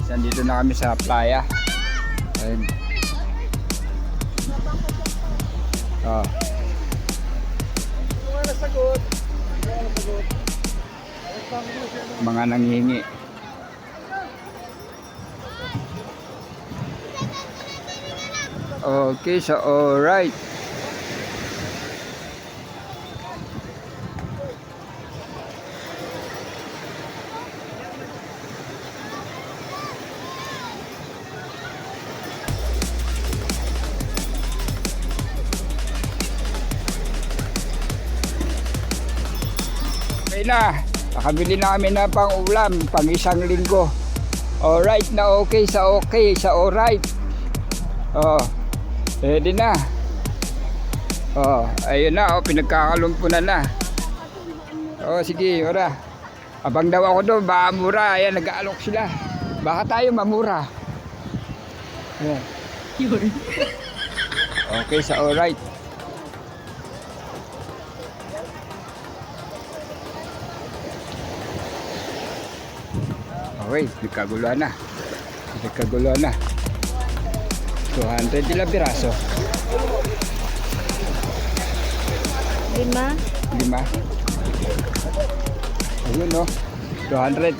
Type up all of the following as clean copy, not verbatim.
Nandito na kami sa playa. Ayun. Oh. Mga nanghihingi. Okay, so alright. Okay na, nakabili na kami na pang ulam, pang isang linggo. Alright na okay, sa alright. Oh, ready na. Oh, ayun na, oh, pinagkakalumpunan na. Oh, sige, ora. Abang daw ako doon, baka mura. Ayan, nag-aalok sila. Baka tayo mamura. Ayan. Okay, sa alright. Okay, nagkaguluhan na. 200 ilang piraso? 5. 5. Ayun, no? 200.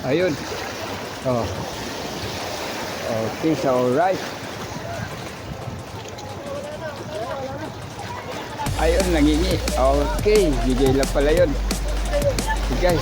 Ayun. Oh. Okay, so alright. Ayun, nangingi. Okay, bigay lang pala yun. Okay, guys.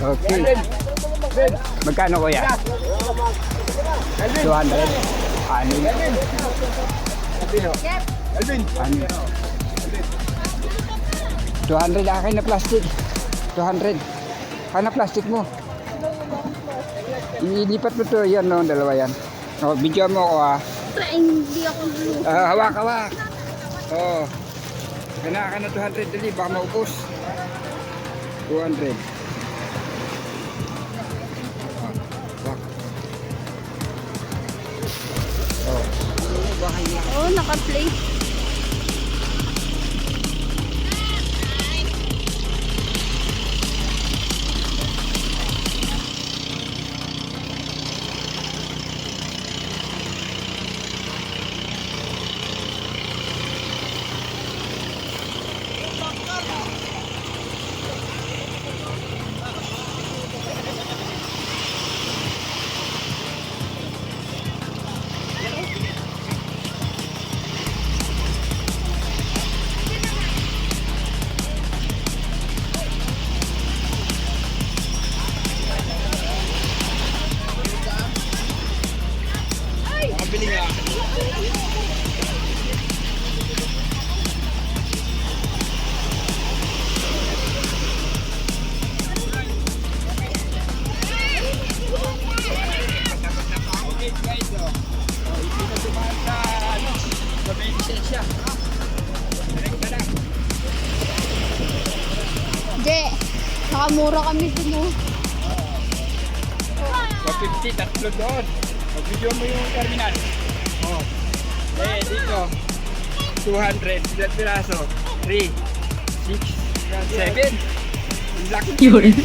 Okay. Magkano kuya? 200. Anin. Alvin. 200 akin na plastic. 200. Kana plastic mo. Ilipat mo to, yan no, dalawa yan. Oh, video mo ako ah. Hindi ako blue. Hawak. Oh. Kana 200 dali, baka maubos. 200. Hawak. Oh. Oh, naka-play. Je, nakamura kami dun oh. 150, tatlo doon. Mag-video mo yung terminal. Oh. Dito. 200, ilang piraso? 3, 6, 7. Laki. Yun.